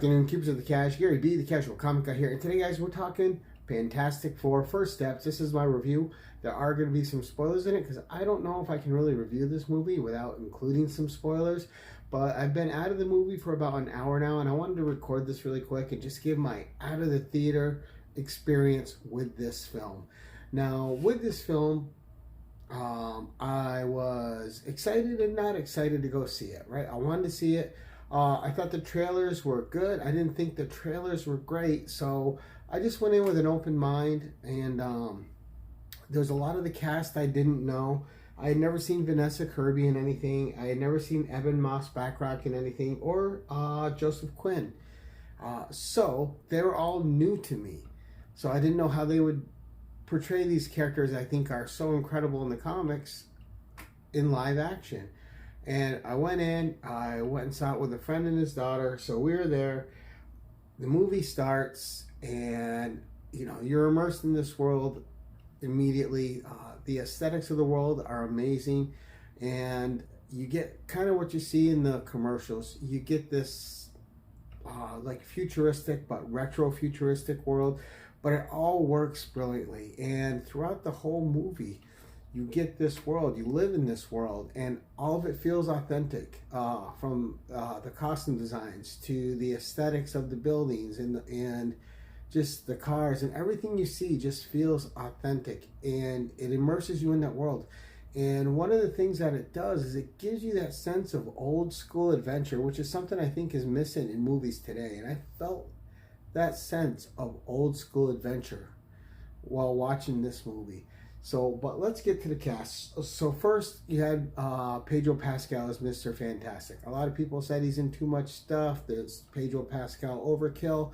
afternoon, Keepers of the Cash. Gary B, the Casual Comic Guy here. And today, guys, we're talking Fantastic Four First Steps. This is my review. There are going to be some spoilers in it because I don't know if I can really review this movie without including some spoilers. But I've been out of the movie for about an hour now, and I wanted to record this really quick and just give my out of the theater experience with this film. Now, with this film, I was excited and not excited to go see it, right? I wanted to see it. I thought the trailers were good. I didn't think the trailers were great, so I just went in with an open mind, and there's a lot of the cast I didn't know. I had never seen Vanessa Kirby in anything. I had never seen Ebon Moss-Bachrach in anything, or Joseph Quinn. So they were all new to me. So I didn't know how they would portray these characters I think are so incredible in the comics in live action. And I went and saw it with a friend and his daughter. So we were there. The movie starts, and you're immersed in this world immediately. The aesthetics of the world are amazing, and you get kind of what you see in the commercials. You get this like futuristic but retro futuristic world, but it all works brilliantly. And throughout the whole movie, you get this world, you live in this world, and all of it feels authentic, from the costume designs to the aesthetics of the buildings and just the cars, and everything you see just feels authentic, and it immerses you in that world. And one of the things that it does is it gives you that sense of old school adventure, which is something I think is missing in movies today. And I felt that sense of old school adventure while watching this movie. So, but let's get to the cast. So first, you had Pedro Pascal as Mr. Fantastic. A lot of people said he's in too much stuff. There's Pedro Pascal overkill.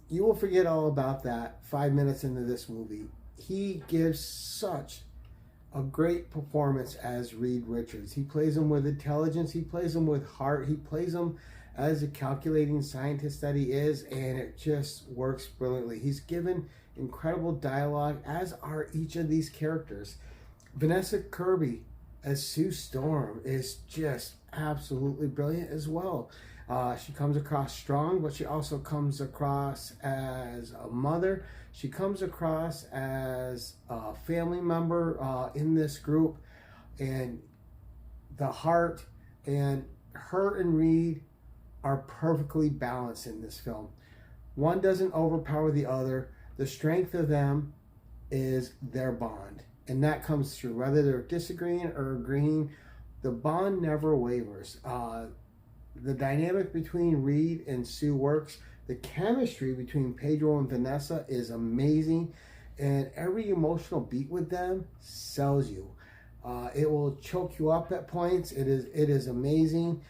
You will forget all about that 5 minutes into this movie. He gives such a great performance as Reed Richards. He plays him with intelligence. He plays him with heart. He plays him as a calculating scientist that he is, and it just works brilliantly. He's given incredible dialogue, as are each of these characters. Vanessa Kirby as Sue Storm is just absolutely brilliant as well. She comes across strong, but she also comes across as a mother. She comes across as a family member in this group, and the heart, and her and Reed are perfectly balanced in this film. One doesn't overpower the other. The strength of them is their bond, and that comes through. Whether they're disagreeing or agreeing, the bond never wavers. The dynamic between Reed and Sue works. The chemistry between Pedro and Vanessa is amazing, and every emotional beat with them sells you. It will choke you up at points. It is amazing.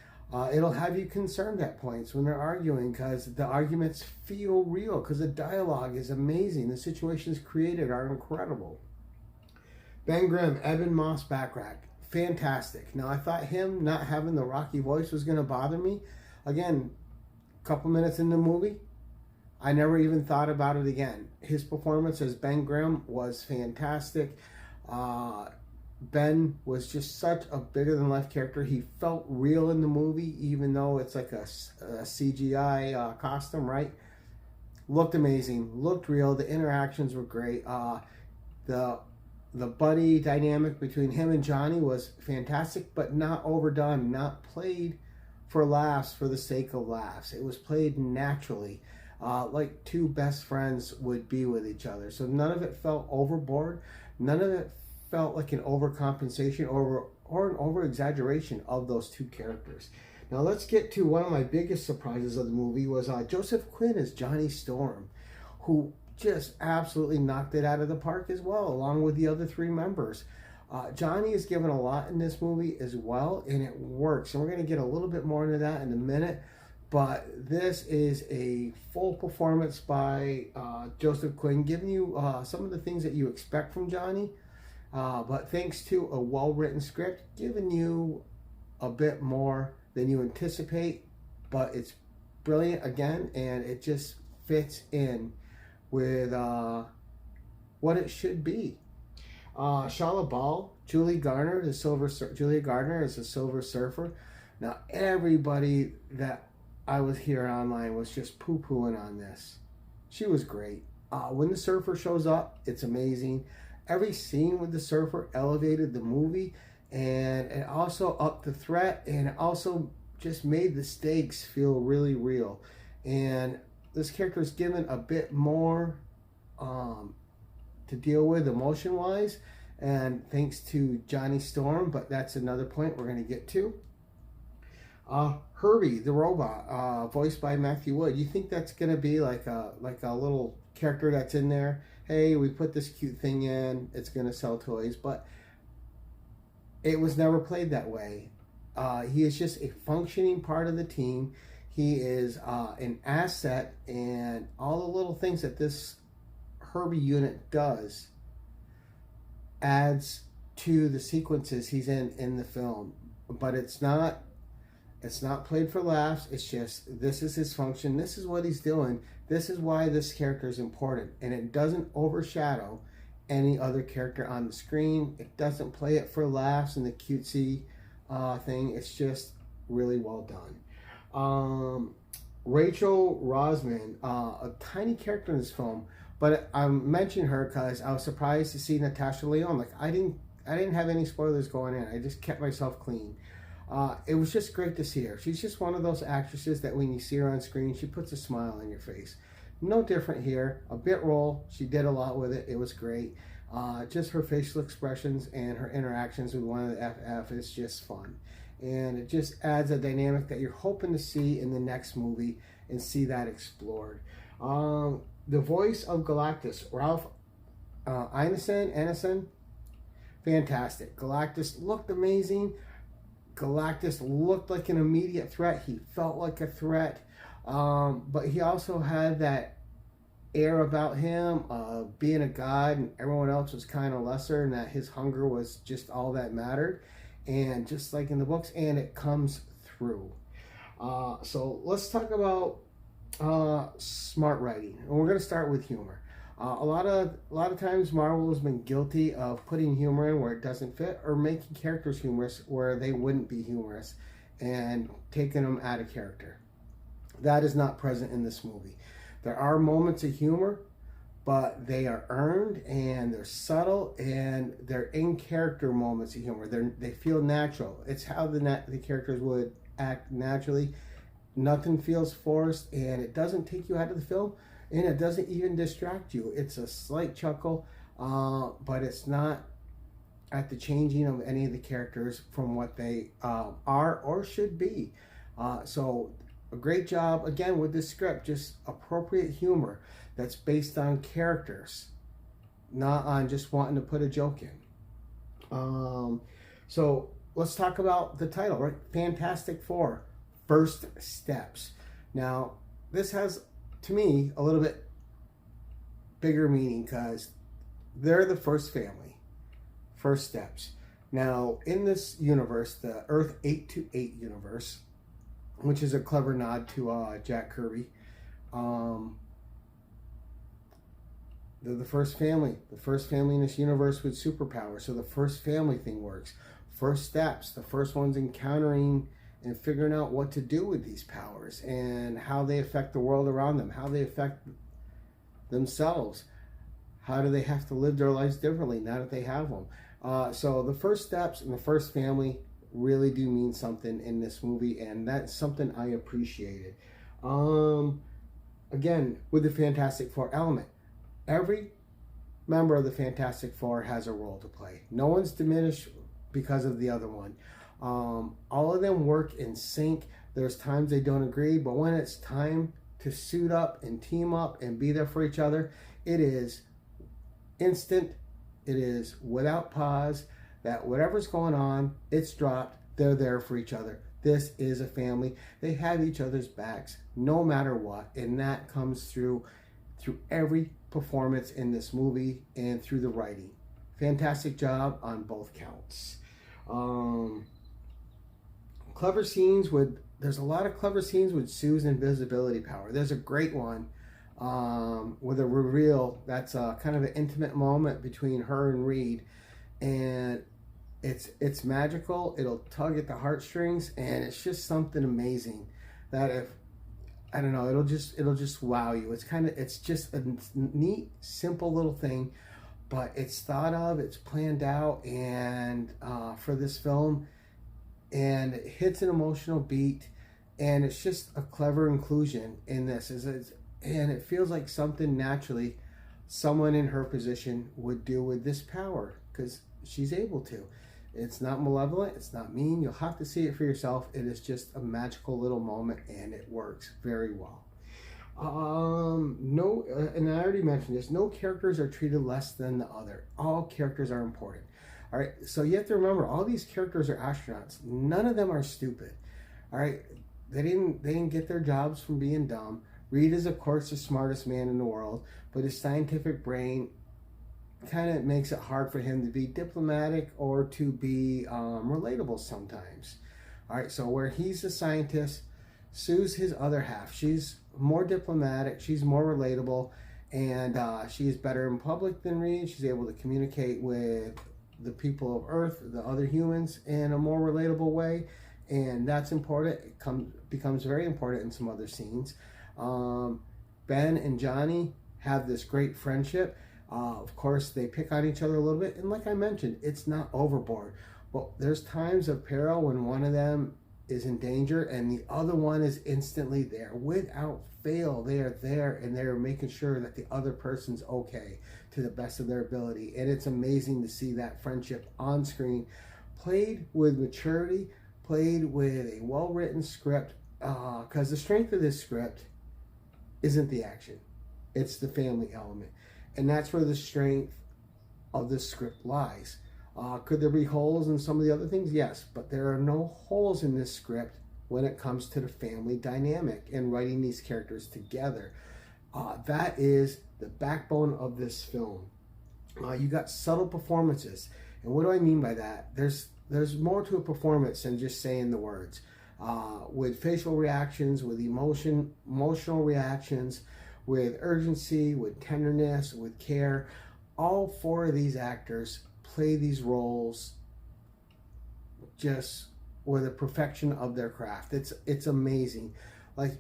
It'll have you concerned at points when they're arguing, because the arguments feel real, because the dialogue is amazing. The situations created are incredible. Ben Grimm, Ebon Moss-Bachrach, fantastic. Now, I thought him not having the rocky voice was going to bother me. Again, a couple minutes in the movie, I never even thought about it again. His performance as Ben Grimm was fantastic. Ben was just such a bigger-than-life character. He felt real in the movie, even though it's like a CGI costume, right? Looked amazing. Looked real. The interactions were great. The buddy dynamic between him and Johnny was fantastic, but not overdone, not played for laughs for the sake of laughs. It was played naturally, like two best friends would be with each other. So none of it felt overboard. None of it felt like an overcompensation or an over-exaggeration of those two characters. Now let's get to one of my biggest surprises of the movie was Joseph Quinn as Johnny Storm, who just absolutely knocked it out of the park as well, along with the other three members. Johnny is given a lot in this movie as well, and it works. And we're going to get a little bit more into that in a minute. But this is a full performance by Joseph Quinn, giving you some of the things that you expect from Johnny. But thanks to a well-written script, giving you a bit more than you anticipate. But it's brilliant again, and it just fits in with what it should be. Shala Ball, Julia Garner is a Silver Surfer. Now everybody that I was here online was just poo-pooing on this. She was great. When the surfer shows up, it's amazing. Every scene with the surfer elevated the movie, and it also upped the threat, and it also just made the stakes feel really real. And this character is given a bit more to deal with emotion-wise, and thanks to Johnny Storm, but that's another point we're going to get to. Herbie the robot, voiced by Matthew Wood. You think that's gonna be like a little character that's in there? Hey, we put this cute thing in. It's gonna sell toys, but it was never played that way. He is just a functioning part of the team. He is an asset, and all the little things that this Herbie unit does adds to the sequences he's in the film. But it's not played for laughs. It's just, this is his function. This is what he's doing. This is why this character is important. And it doesn't overshadow any other character on the screen. It doesn't play it for laughs and the cutesy thing. It's just really well done. Rachel Rosman, a tiny character in this film, but I mentioned her because I was surprised to see Natasha Lyonne. Like, I didn't have any spoilers going in. I just kept myself clean. It was just great to see her. She's just one of those actresses that when you see her on screen, she puts a smile on your face. No different here. A bit role. She did a lot with it. It was great. Just her facial expressions and her interactions with one of the FF is just fun. And it just adds a dynamic that you're hoping to see in the next movie and see that explored. The voice of Galactus, Ralph Ineson, fantastic. Galactus looked amazing. Galactus looked like an immediate threat. He felt like a threat. But he also had that air about him of being a god and everyone else was kind of lesser, and that his hunger was just all that mattered. And just like in the books, and it comes through. So let's talk about smart writing. And we're going to start with humor. A lot of times Marvel has been guilty of putting humor in where it doesn't fit, or making characters humorous where they wouldn't be humorous, and taking them out of character. That is not present in this movie. There are moments of humor, but they are earned, and they're subtle, and they're in character moments of humor. They feel natural. It's how the characters would act naturally. Nothing feels forced, and it doesn't take you out of the film. And it doesn't even distract you. It's a slight chuckle, but it's not at the changing of any of the characters from what they are or should be. So a great job, again, with this script. Just appropriate humor that's based on characters, not on just wanting to put a joke in. So let's talk about the title, right? Fantastic Four, First Steps. Now, this has, to me, a little bit bigger meaning because they're the first family, first steps. Now, in this universe, the Earth 828 universe, which is a clever nod to Jack Kirby, they're the first family in this universe with superpowers. So the first family thing works. First steps, the first ones encountering and figuring out what to do with these powers and how they affect the world around them, how they affect themselves, how do they have to live their lives differently now that they have them. So the first steps and the first family really do mean something in this movie, and that's something I appreciated. Again, with the Fantastic Four element, every member of the Fantastic Four has a role to play. No one's diminished because of the other one. All of them work in sync. There's times they don't agree, but when it's time to suit up and team up and be there for each other, it is instant. It is without pause, that whatever's going on, it's dropped. They're there for each other. This is a family. They have each other's backs no matter what, and that comes through every performance in this movie and through the writing. Fantastic job on both counts. Clever scenes with, there's a lot of clever scenes with Sue's invisibility power. There's a great one with a reveal that's kind of an intimate moment between her and Reed, and it's magical. It'll tug at the heartstrings, and it's just something amazing that I don't know, it'll just wow you. It's just a neat, simple little thing, but it's thought of, it's planned out, and for this film, and it hits an emotional beat, and it's just a clever inclusion in this. And it feels like something naturally someone in her position would do with this power, because she's able to. It's not malevolent, it's not mean. You'll have to see it for yourself. It is just a magical little moment, and it works very well. No, and I already mentioned this, no characters are treated less than the other. All characters are important. All right, so you have to remember, all these characters are astronauts. None of them are stupid. All right, they didn't get their jobs from being dumb. Reed is, of course, the smartest man in the world, but his scientific brain kind of makes it hard for him to be diplomatic or to be relatable sometimes. All right, so where he's a scientist, Sue's his other half. She's more diplomatic, she's more relatable, and she's better in public than Reed. She's able to communicate with the people of Earth, the other humans, in a more relatable way, and that's important. It becomes very important in some other scenes. Ben and Johnny have this great friendship. Of course, they pick on each other a little bit, and like I mentioned, it's not overboard. But there's times of peril when one of them is in danger and the other one is instantly there. Without fail, they are there, and they're making sure that the other person's okay to the best of their ability. And it's amazing to see that friendship on screen, played with maturity, played with a well-written script, because the strength of this script isn't the action, it's the family element. And that's where the strength of this script lies. Could there be holes in some of the other things? Yes, but there are no holes in this script when it comes to the family dynamic and writing these characters together. That is the backbone of this film. You got subtle performances. And what do I mean by that? There's more to a performance than just saying the words. With facial reactions, with emotional reactions, with urgency, with tenderness, with care. All four of these actors play these roles just with the perfection of their craft. It's amazing. Like,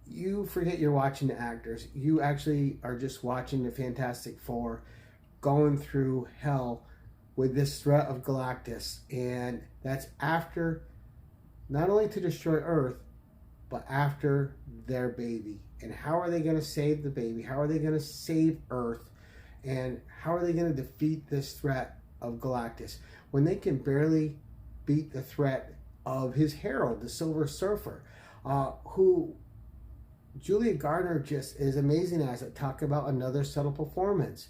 you forget you're watching the actors. You actually are just watching the Fantastic Four going through hell with this threat of Galactus. And that's after, not only to destroy Earth, but after their baby. And how are they going to save the baby? How are they going to save Earth? And how are they going to defeat this threat of Galactus when they can barely beat the threat of his herald, the Silver Surfer, who Julia Garner just is amazing as it. Talk about another subtle performance,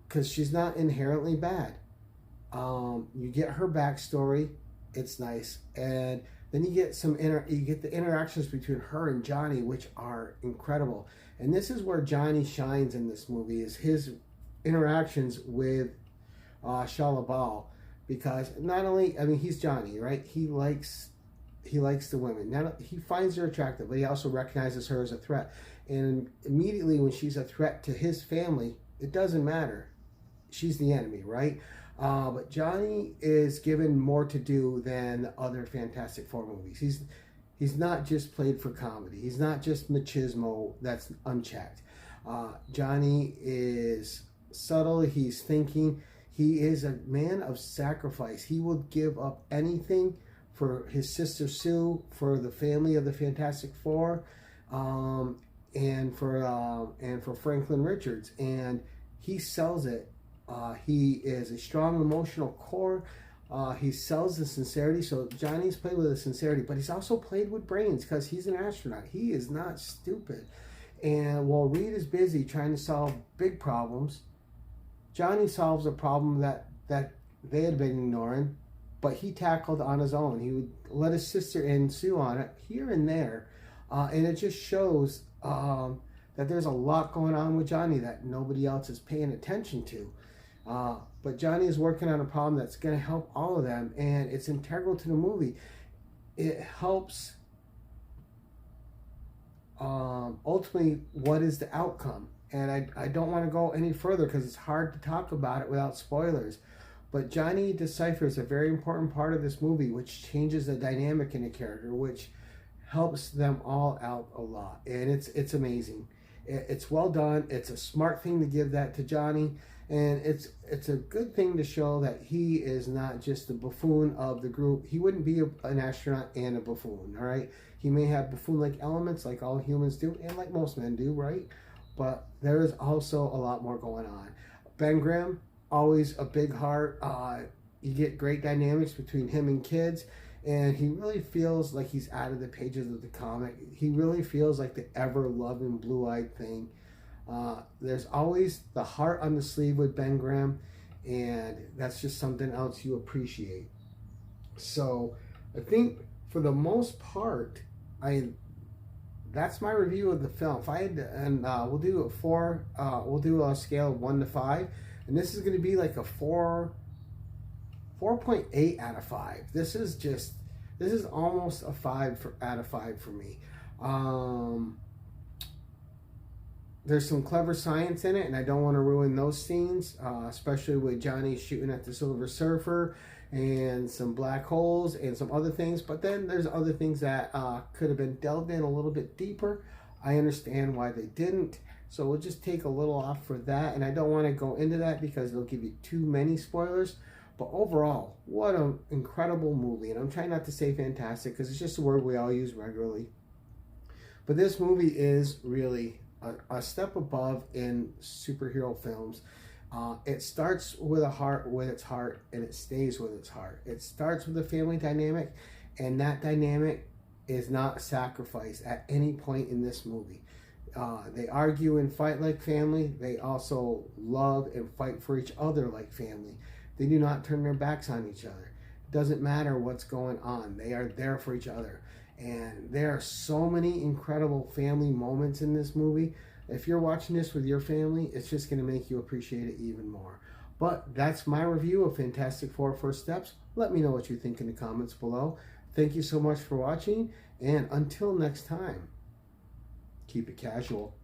because she's not inherently bad. You get her backstory, it's nice, and then you get the interactions between her and Johnny, which are incredible. And this is where Johnny shines in this movie, is his interactions with Shia LaBeouf, because not only, I mean, he's Johnny, right? He likes the women. Now, he finds her attractive, but he also recognizes her as a threat. And immediately when she's a threat to his family, it doesn't matter. She's the enemy, right? But Johnny is given more to do than the other Fantastic Four movies. He's not just played for comedy. He's not just machismo that's unchecked. Johnny is subtle. He's thinking. He is a man of sacrifice. He will give up anything for his sister Sue, for the family of the Fantastic Four, and for Franklin Richards. And he sells it. He is a strong emotional core. He sells the sincerity. So Johnny's played with a sincerity, but he's also played with brains, because he's an astronaut. He is not stupid. And while Reed is busy trying to solve big problems, Johnny solves a problem that they had been ignoring, but he tackled on his own. He would let his sister and Sue on it here and there. And it just shows that there's a lot going on with Johnny that nobody else is paying attention to. But Johnny is working on a problem that's going to help all of them, and it's integral to the movie. It helps ultimately what is the outcome. And I don't want to go any further because it's hard to talk about it without spoilers. But Johnny deciphers a very important part of this movie, which changes the dynamic in the character, which helps them all out a lot, and it's amazing. It's well done. It's a smart thing to give that to Johnny, and it's a good thing to show that he is not just the buffoon of the group. He wouldn't be an astronaut and a buffoon, all right? He may have buffoon-like elements like all humans do, and like most men do, right? But there is also a lot more going on. Ben Grimm, always a big heart. You get great dynamics between him and kids, and he really feels like he's out of the pages of the comic. He really feels like the ever-loving blue-eyed thing. There's always the heart on the sleeve with Ben Grimm, and that's just something else you appreciate. So I think for the most part, that's my review of the film. If I had to, and we'll do we'll do a scale of 1 to 5, and this is going to be like a 4.8 out of 5. This is almost a 5 out of 5 for me. There's some clever science in it, and I don't want to ruin those scenes, especially with Johnny shooting at the Silver Surfer and some black holes and some other things. But then there's other things that could have been delved in a little bit deeper. I understand why they didn't, so we'll just take a little off for that, and I don't want to go into that because it'll give you too many spoilers. But overall, what an incredible movie, and I'm trying not to say fantastic because it's just a word we all use regularly. But this movie is really a step above in superhero films. It starts with its heart, and it stays with its heart. It starts with a family dynamic, and that dynamic is not sacrificed at any point in this movie. They argue and fight like family. They also love and fight for each other like family. They do not turn their backs on each other. It doesn't matter what's going on. They are there for each other. And there are so many incredible family moments in this movie. If you're watching this with your family, it's just going to make you appreciate it even more. But that's my review of Fantastic Four First Steps. Let me know what you think in the comments below. Thank you so much for watching, and until next time, keep it casual.